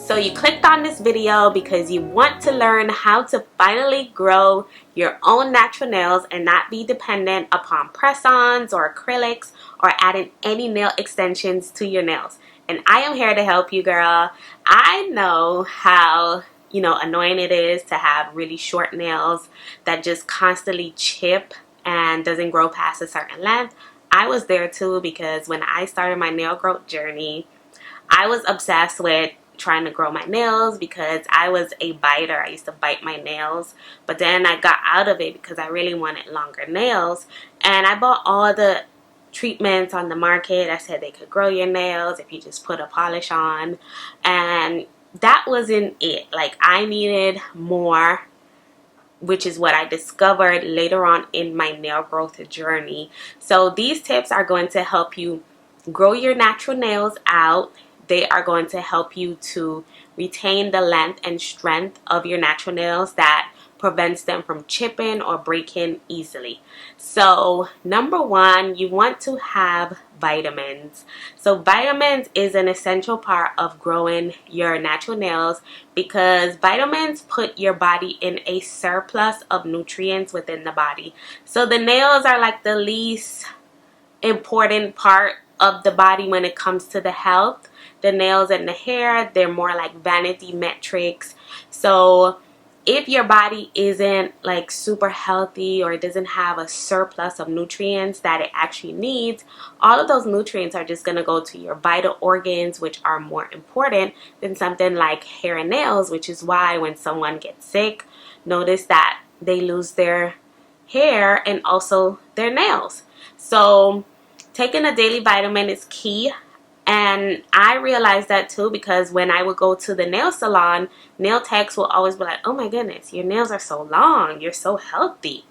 So you clicked on this video because you want to learn how to finally grow your own natural nails and not be dependent upon press-ons or acrylics or adding any nail extensions to your nails. And I am here to help you, girl. I know how annoying it is to have really short nails that just constantly chip and doesn't grow past a certain length. I was there too, because when I started my nail growth journey, I was obsessed with trying to grow my nails because I was a biter. I used to bite my nails, but then I got out of it because I really wanted longer nails, and I bought all the treatments on the market. I said they could grow your nails if you just put a polish on, and that wasn't it. Like, I needed more, which is what I discovered later on in my nail growth journey. So these tips are going to help you grow your natural nails out. They are going to help you to retain the length and strength of your natural nails that prevents them from chipping or breaking easily. So number one, you want to have vitamins. So vitamins is an essential part of growing your natural nails because vitamins put your body in a surplus of nutrients within the body. So the nails are like the least important part of the body when it comes to the health. The nails and the hair, they're more like vanity metrics. So if your body isn't like super healthy or it doesn't have a surplus of nutrients that it actually needs, all of those nutrients are just going to go to your vital organs, which are more important than something like hair and nails, which is why when someone gets sick, notice that they lose their hair and also their nails. So taking a daily vitamin is key. And I realized that too, because when I would go to the nail salon, nail techs will always be like, oh my goodness, your nails are so long, you're so healthy.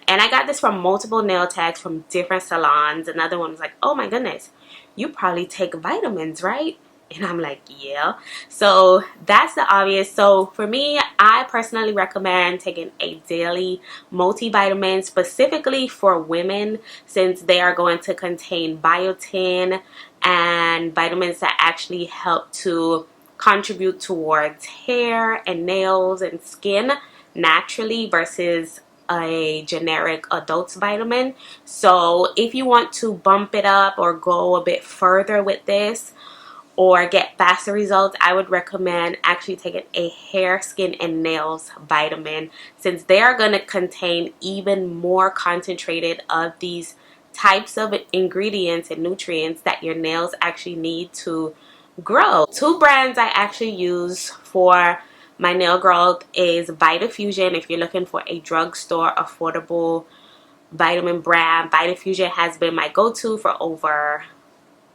And I got this from multiple nail techs from different salons. Another one was like, oh my goodness, you probably take vitamins, right? And I'm like, yeah. So that's the obvious. So for me, I personally recommend taking a daily multivitamin specifically for women, since they are going to contain biotin and vitamins that actually help to contribute towards hair and nails and skin naturally versus a generic adult's vitamin. So if you want to bump it up or go a bit further with this or get faster results, I would recommend actually taking a hair, skin, and nails vitamin, since they are going to contain even more concentrated of these types of ingredients and nutrients that your nails actually need to grow. Two brands I actually use for my nail growth is Vitafusion. If you're looking for a drugstore affordable vitamin brand, Vitafusion has been my go-to for over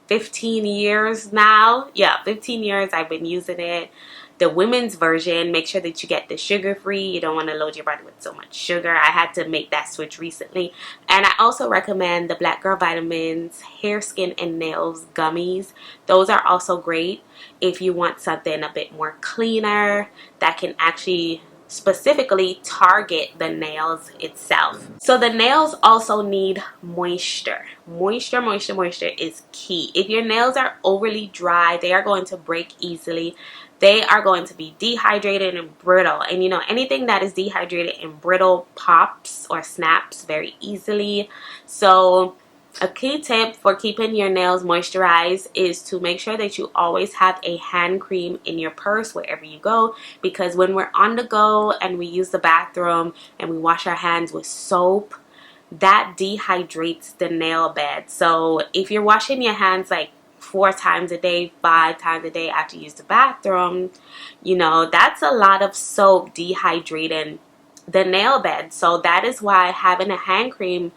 15 years now. Yeah, 15 years I've been using it. The women's version, make sure that you get the sugar-free. You don't want to load your body with so much sugar. I had to make that switch recently. And I also recommend the Black Girl Vitamins Hair, Skin, and Nails Gummies. Those are also great if you want something a bit more cleaner that can actually specifically target the nails itself. So the nails also need moisture. Moisture is key. If your nails are overly dry, they are going to break easily. They are going to be dehydrated and brittle. And anything that is dehydrated and brittle pops or snaps very easily. So a key tip for keeping your nails moisturized is to make sure that you always have a hand cream in your purse wherever you go, because when we're on the go and we use the bathroom and we wash our hands with soap, that dehydrates the nail bed. So if you're washing your hands like 4 times a day, 5 times a day after you use the bathroom, that's a lot of soap dehydrating the nail bed. So that is why having a hand cream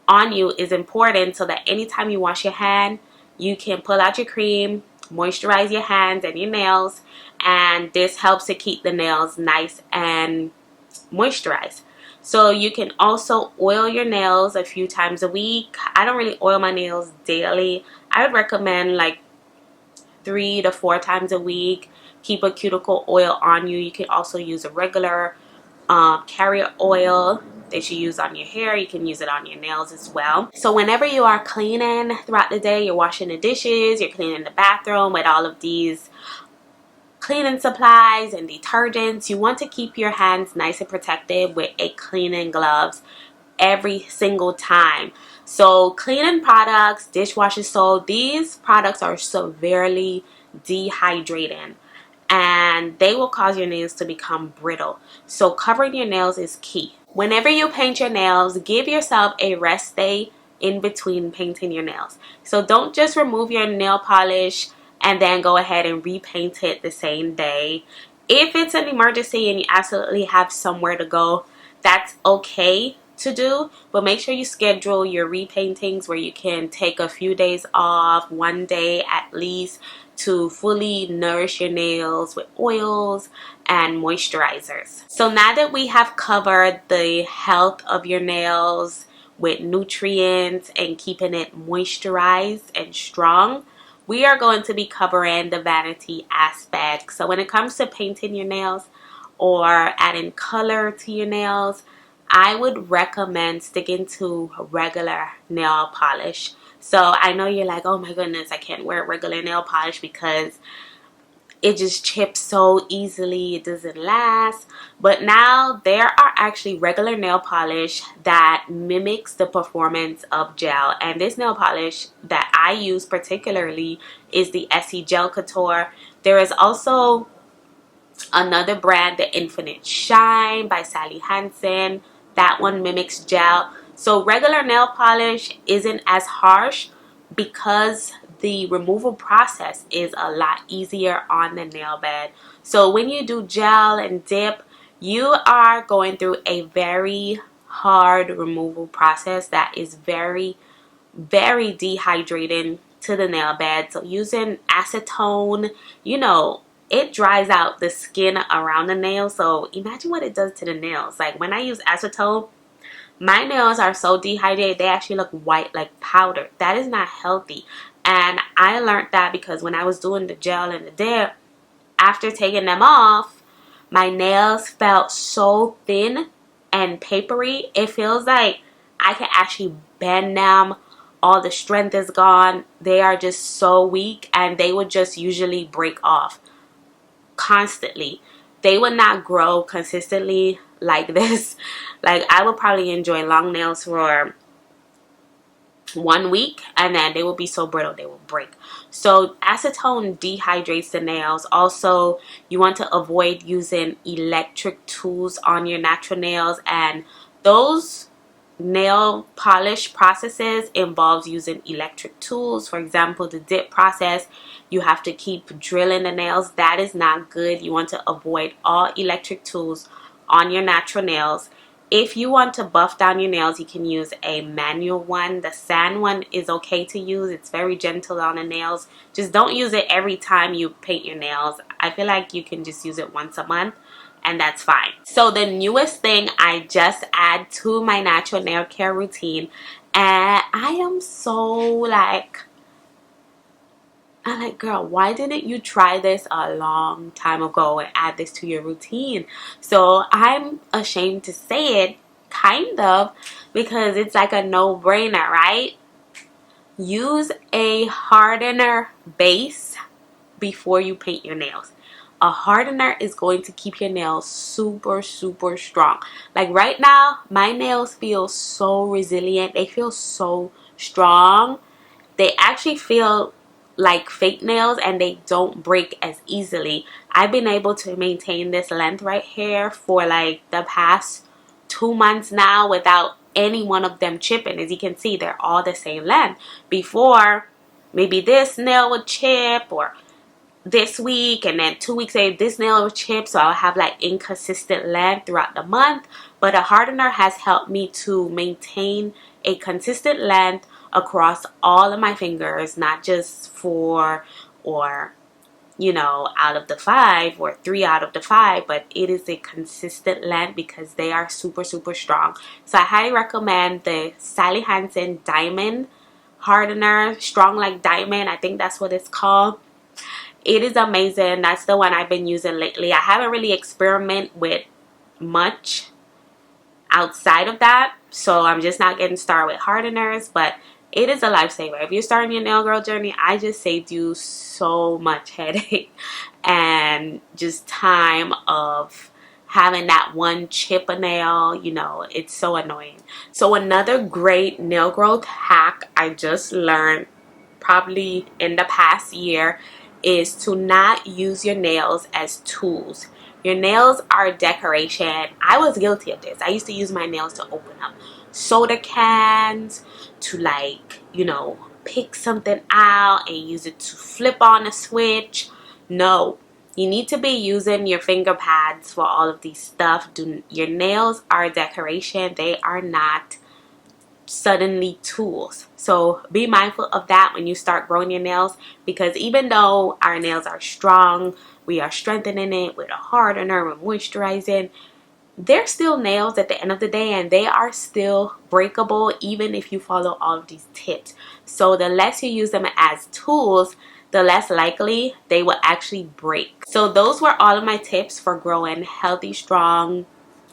on you is important, so that anytime you wash your hand, you can pull out your cream, moisturize your hands and your nails, and this helps to keep the nails nice and moisturized. So you can also oil your nails a few times a week. I don't really oil my nails daily. I would recommend like 3 to 4 times a week. Keep a cuticle oil on you. You can also use a regular carrier oil that you use on your hair. You can use it on your nails as well. So whenever you are cleaning throughout the day, you're washing the dishes, you're cleaning the bathroom with all of these cleaning supplies and detergents, you want to keep your hands nice and protected with a cleaning gloves every single time. So cleaning products, dishwashing soap, these products are severely dehydrating and they will cause your nails to become brittle. So covering your nails is key. Whenever you paint your nails, give yourself a rest day in between painting your nails. So don't just remove your nail polish and then go ahead and repaint it the same day. If it's an emergency and you absolutely have somewhere to go, that's okay to do, but make sure you schedule your repaintings where you can take a few days off, one day at least, to fully nourish your nails with oils and moisturizers. So now that we have covered the health of your nails with nutrients and keeping it moisturized and strong, we are going to be covering the vanity aspect. So when it comes to painting your nails or adding color to your nails, I would recommend sticking to regular nail polish. So I know you're like, oh my goodness, I can't wear regular nail polish because it just chips so easily, it doesn't last. But now there are actually regular nail polish that mimics the performance of gel. And this nail polish that I use particularly is the Essie Gel Couture. There is also another brand, the Infinite Shine by Sally Hansen. That one mimics gel. So regular nail polish isn't as harsh because the removal process is a lot easier on the nail bed. So when you do gel and dip, you are going through a very hard removal process that is very, very dehydrating to the nail bed. So using acetone, it dries out the skin around the nail. So imagine what it does to the nails. Like when I use acetone, my nails are so dehydrated, they actually look white like powder. That is not healthy. And I learned that because when I was doing the gel and the dip, after taking them off, my nails felt so thin and papery. It feels like I can actually bend them. All the strength is gone. They are just so weak and they would just usually break off constantly. They would not grow consistently like this. Like I would probably enjoy long nails for 1 week and then they will be so brittle they will break. So acetone dehydrates the nails. Also, you want to avoid using electric tools on your natural nails, and those nail polish processes involves using electric tools. For example, the dip process, you have to keep drilling the nails. That is not good. You want to avoid all electric tools on your natural nails. If you want to buff down your nails, you can use a manual one. The sand one is okay to use. It's very gentle on the nails. Just don't use it every time you paint your nails. I feel like you can just use it once a month and that's fine. So the newest thing I just add to my natural nail care routine, and I am so I'm like, girl, why didn't you try this a long time ago and add this to your routine? So I'm ashamed to say it, kind of, because it's like a no-brainer, right? Use a hardener base before you paint your nails. A hardener is going to keep your nails super, super strong. Like right now, my nails feel so resilient. They feel so strong. They actually feel like fake nails and they don't break as easily. I've been able to maintain this length right here for like the past 2 months now without any one of them chipping. As you can see, they're all the same length. Before, maybe this nail would chip, or this week, and then 2 weeks later this nail would chip, so I'll have like inconsistent length throughout the month. But a hardener has helped me to maintain a consistent length across all of my fingers, not just 4 or out of the 5 or 3 out of the 5, but it is a consistent length because they are super, super strong. So I highly recommend the Sally Hansen Diamond Hardener, Strong Like Diamond. I think that's what it's called. It is amazing. That's the one I've been using lately. I haven't really experimented with much outside of that, so I'm just not getting started with hardeners, but It is a lifesaver. If you're starting your nail growth journey, I just saved you so much headache and just time of having that one chip a nail. You know, it's so annoying. So another great nail growth hack I just learned probably in the past year is to not use your nails as tools. Your nails are decoration. I was guilty of this. I used to use my nails to open up soda cans, to, like, you know, pick something out and use it to flip on a switch. No, you need to be using your finger pads for all of these stuff. Your nails are decoration. They are not suddenly tools. So be mindful of that when you start growing your nails, because even though our nails are strong, we are strengthening it with a hardener, with moisturizing, they're still nails at the end of the day, and they are still breakable even if you follow all of these tips. So the less you use them as tools, the less likely they will actually break. So those were all of my tips for growing healthy, strong,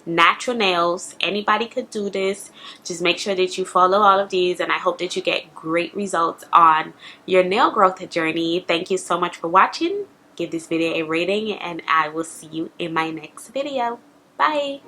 natural nails. Anybody could do this. Just make sure that you follow all of these, and I hope that you get great results on your nail growth journey. Thank you so much for watching. Give this video a rating, and I will see you in my next video. Bye.